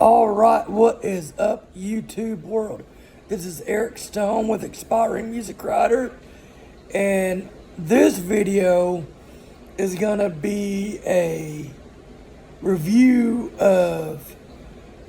Alright, what is up, YouTube world? This is Eric Stone with Expiring Music Writer, and this video is gonna be a review of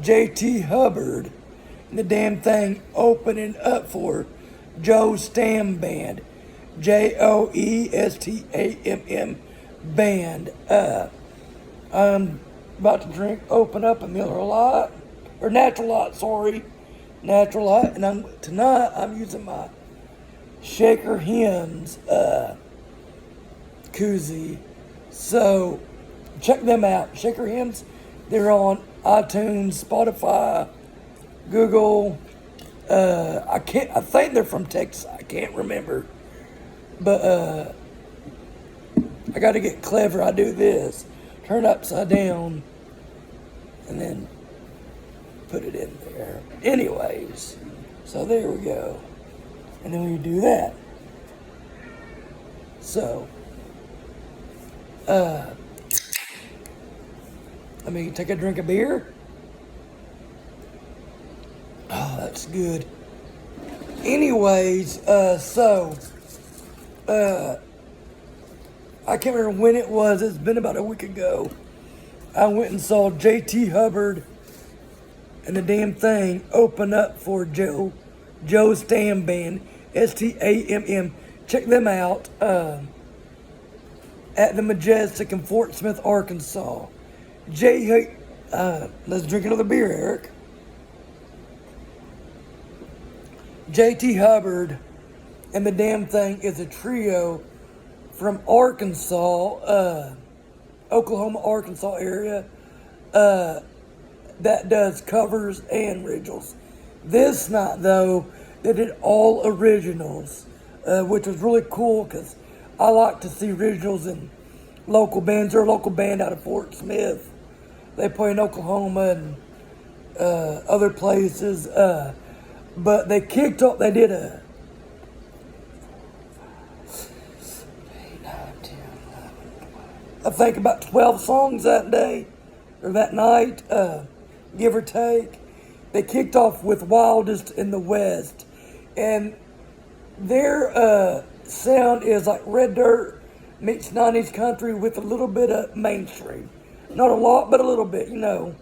JT Hubbard and the damn thing opening up for Joe's Stamm band. Joestamm band. I'm about to open up a Miller Lite, or Natural Light, Natural Light, and tonight I'm using my Shaker Hymns koozie. So check them out. Shaker Hymns, they're on iTunes, Spotify, Google. I think they're from Texas. I can't remember, but I got to get clever. I do this: turn it upside down, and then put it in there. Anyways, so there we go. And then we do that. So, let me take a drink of beer. Oh, that's good. Anyways, I can't remember when it was. It's been about a week ago. I went and saw JT Hubbard and the damn thing open up for Joe's Stamm band, Stamm. Check them out at the Majestic in Fort Smith, Arkansas. Let's drink another beer, Eric. JT Hubbard and the damn thing is a trio from Arkansas, Oklahoma, Arkansas area, that does covers and originals. This night, though, they did all originals, which was really cool because I like to see originals in local bands. They're a local band out of Fort Smith. They play in Oklahoma and other places, but they kicked off, they did a I think about 12 songs that day, or that night, give or take. They kicked off with Wildest in the West, and their sound is like red dirt meets 90s country with a little bit of mainstream. Not a lot, but a little bit, you know.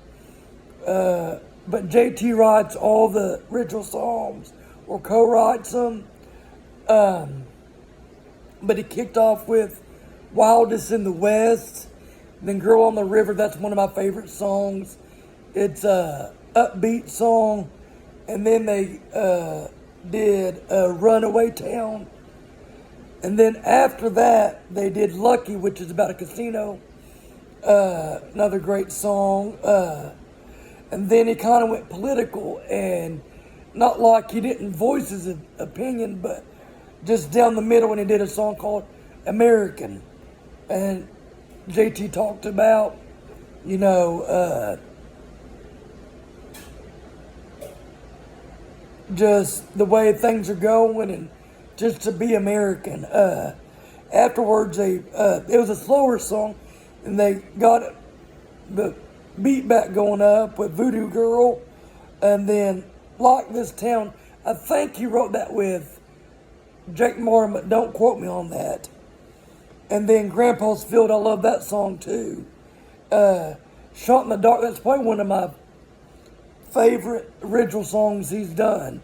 But JT writes all the original songs, or co-writes them. But he kicked off with Wildest in the West, then Girl on the River. That's one of my favorite songs. It's a upbeat song. And then they did Runaway Town. And then after that, they did Lucky, which is about a casino. Another great song. And then he kind of went political, and not like he didn't voice his opinion, but just down the middle, and he did a song called American. And JT talked about, you know, just the way things are going and just to be American. Afterwards, it was a slower song, and they got the beat back going up with Voodoo Girl, and then Like This Town. I think he wrote that with Jake Martin, but don't quote me on that. And then Grandpa's Field, I love that song too. Shot in the Dark, that's probably one of my favorite original songs he's done.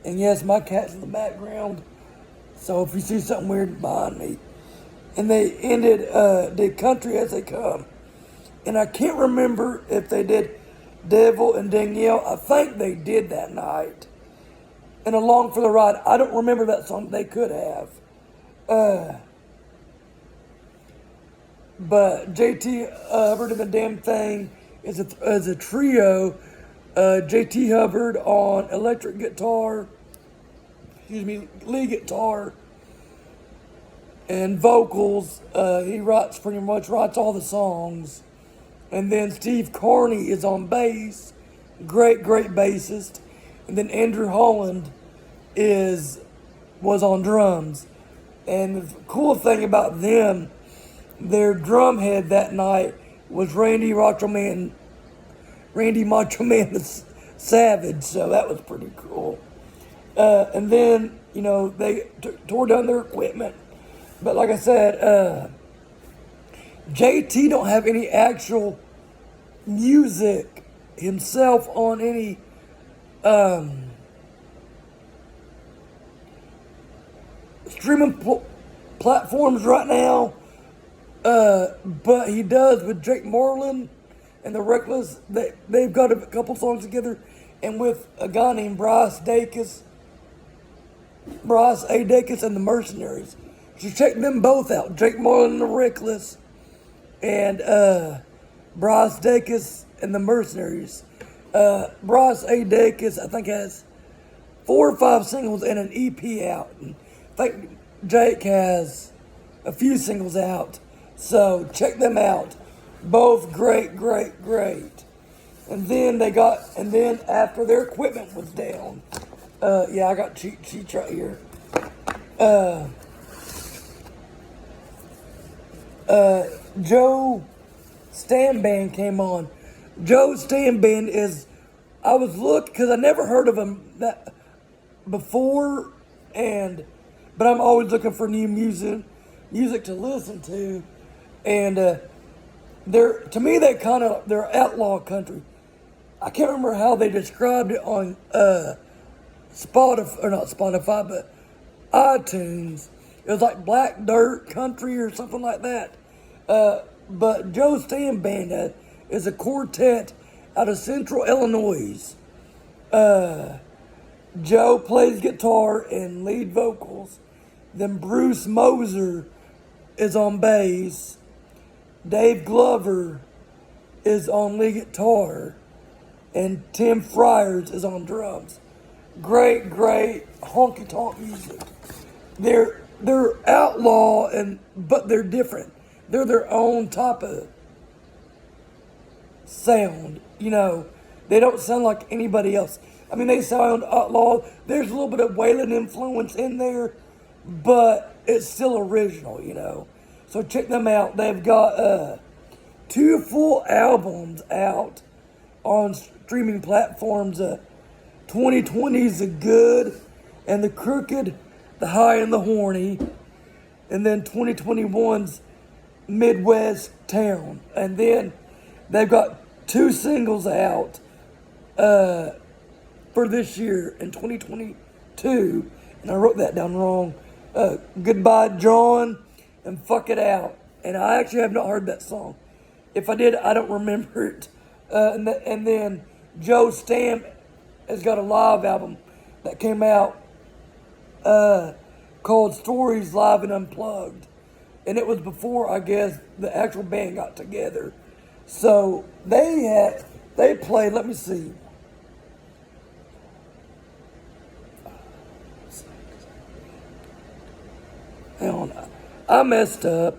And yes, my cat's in the background, so if you see something weird behind me. And they ended, did Country As They Come. And I can't remember if they did Devil and Danielle. I think they did that night. And Along for the Ride, I don't remember that song. They could have. But JT Hubbard and the damn thing is a trio. JT Hubbard on electric guitar, lead guitar, and vocals. He pretty much writes all the songs. And then Steve Carney is on bass, great bassist. And then Andrew Holland was on drums. And the cool thing about them, their drum head that night was Randy Rochelman Randy Macho Man the Savage, so that was pretty cool. And then, they tore down their equipment. But like I said, JT don't have any actual music himself on any streaming platforms right now. But he does with Jake Moreland and the Reckless. They've got a couple songs together, and with a guy named Bryce A. Dacus and the Mercenaries. So check them both out. Jake Moreland and the Reckless, and Bryce Dacus and the Mercenaries. Bryce A. Dacus, I think, has 4 or 5 singles and an EP out. And I think Jake has a few singles out. So check them out. Both great. And then after their equipment was down, I got cheat sheets right here. Joe Stamm Band came on. Joe Stamm Band I was looking, because I never heard of him before, but I'm always looking for new music to listen to, and to me they're outlaw country. I can't remember how they described it on Spotify, or not Spotify, but iTunes. It was like black dirt country or something like that. But Joe Stamm Band is a quartet out of Central Illinois. Joe plays guitar and lead vocals. Then Bruce Moser is on bass. Dave Glover is on lead guitar. And Tim Friars is on drums. Great honky-tonk music. They're outlaw, but they're different. They're their own type of sound. They don't sound like anybody else. I mean, they sound outlaw. There's a little bit of Waylon influence in there, but it's still original, So check them out. They've got 2 full albums out on streaming platforms. 2020's The Good and The Crooked, The High and the Horny, and then 2021's Midwest Town. And then they've got 2 singles out for this year in 2022, and I wrote that down wrong. Goodbye John and Fuck It Out. And I actually have not heard that song. If I did, I don't remember it. And then Joe Stamm has got a live album that came out called Stories Live and Unplugged. And it was before, I guess, the actual band got together. So they played, let me see. Hang on, I messed up.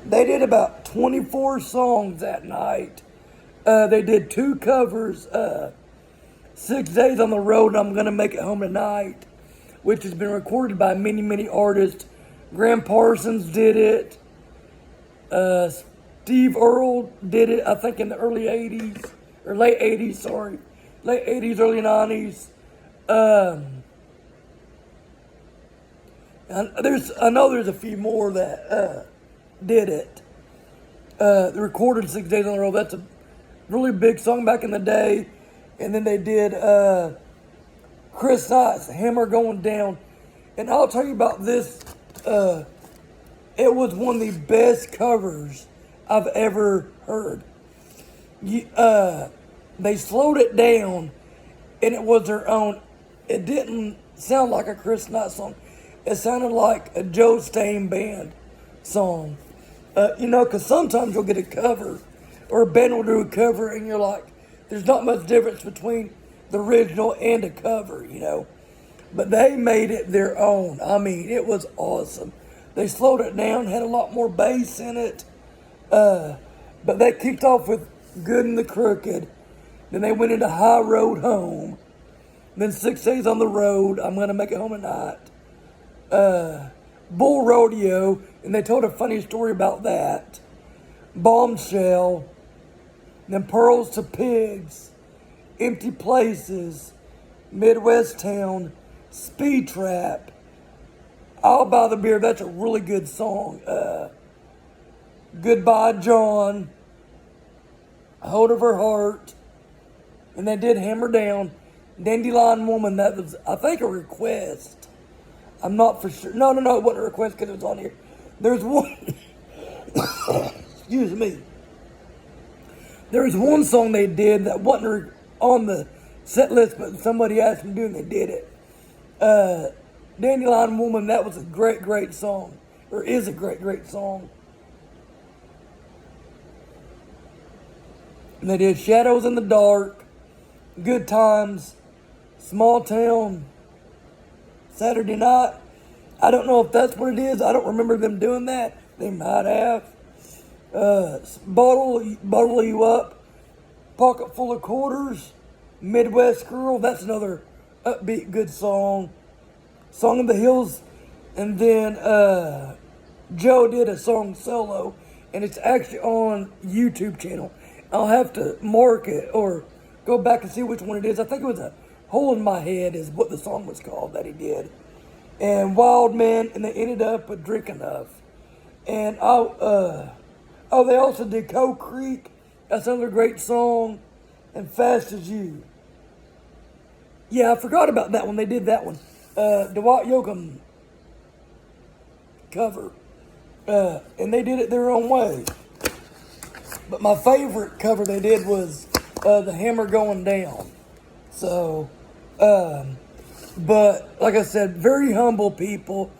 They did about 24 songs that night. They did 2 covers, 6 Days on the Road, and I'm Gonna Make It Home Tonight, which has been recorded by many artists. Graham Parsons did it. Steve Earle did it, I think, in the early 80s, or late 80s, sorry. Late 80s, early 90s. I know there's a few more that did it. They recorded 6 Days on the Road. That's a really big song back in the day. And then they did Chris Knight's Hammer Going Down. And I'll tell you about this. It was one of the best covers I've ever heard. They slowed it down, and it was their own. It didn't sound like a Chris Knight song. It sounded like a Joe Stamm Band song. Because sometimes you'll get a cover, or a band will do a cover, and you're like, there's not much difference between the original and a cover, But they made it their own. I mean, it was awesome. They slowed it down, had a lot more bass in it. But they kicked off with Good and the Crooked. Then they went into High Road Home. Then 6 Days on the Road, I'm Gonna Make It Home Tonight. Bull Rodeo, and they told a funny story about that. Bombshell. Then Pearls to Pigs. Empty Places. Midwest Town. Speed Trap. I'll Buy the Beer, that's a really good song. Goodbye John. Hold of Her Heart. And they did Hammer Down. Dandelion Woman, that was, I think, a request. I'm not for sure. No, it wasn't a request because it was on here. There's one, excuse me. There's one song they did that wasn't on the set list, but somebody asked them to do and they did it. Dandelion Woman, that was a great, great song. Or is a great, great song. And they did Shadows in the Dark, Good Times, Small Town, Saturday Night. I don't know if that's what it is. I don't remember them doing that. They might have. Bottle You Up, Pocket Full of Quarters, Midwest Girl. That's another upbeat, good song. Song of the Hills. And then Joe did a song solo, and it's actually on YouTube channel. I'll have to mark it or go back and see which one it is. I think it was A Hole in My Head is what the song was called that he did. And Wild Man, and they ended up with Drink Enough. And they also did Coe Creek. That's another great song. And Fast as You. Yeah, I forgot about that one. They did that one. Dwight Yoakam cover. And they did it their own way. But my favorite cover they did was The Hammer Going Down. So, but like I said, very humble people.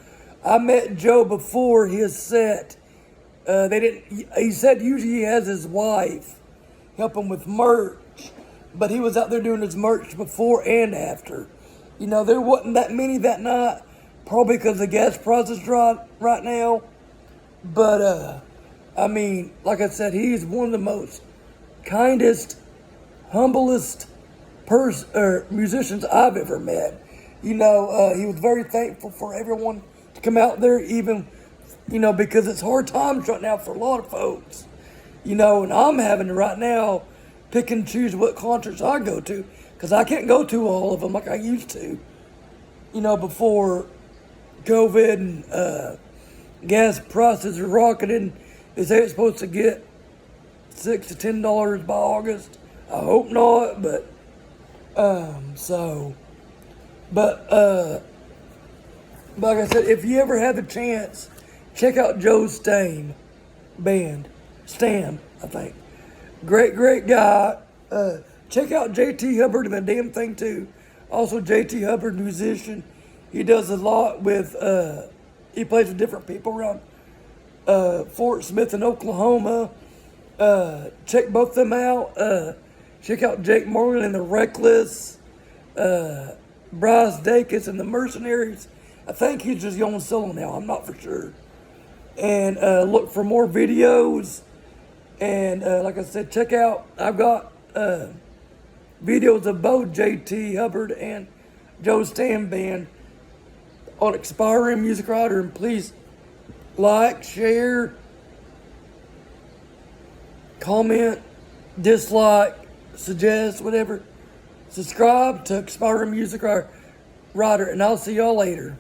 I met Joe before his set. He said usually he has his wife help him with merch, but he was out there doing his merch before and after. You know, there wasn't that many that night, probably because the gas prices right now. But, I mean, like I said, he's one of the most kindest, humblest musicians I've ever met. You know, he was very thankful for everyone to come out there, even, you know, because it's hard times right now for a lot of folks. You know, and I'm having to right now pick and choose what concerts I go to, because I can't go to all of them like I used to. You know, before COVID and gas prices are rocketing. They say it's supposed to get $6 to $10 by August. I hope not, but like I said, if you ever have the chance, check out Joe's Stamm band. Stamm, I think. Great, great guy. Check out JT Hubbard and the damn thing too. Also, JT Hubbard, musician. He does a lot with, he plays with different people around Fort Smith in Oklahoma. Check both them out. Check out Jake Morgan and the Reckless. Bryce Dacus and the Mercenaries. I think he's just going solo now. I'm not for sure. And look for more videos. And like I said, check out, I've got videos of both JT Hubbard and Joe Stamm band on Expiring Music Writer. And please like, share, comment, dislike, suggest, whatever. Subscribe to Expiring Music Writer, and I'll see y'all later.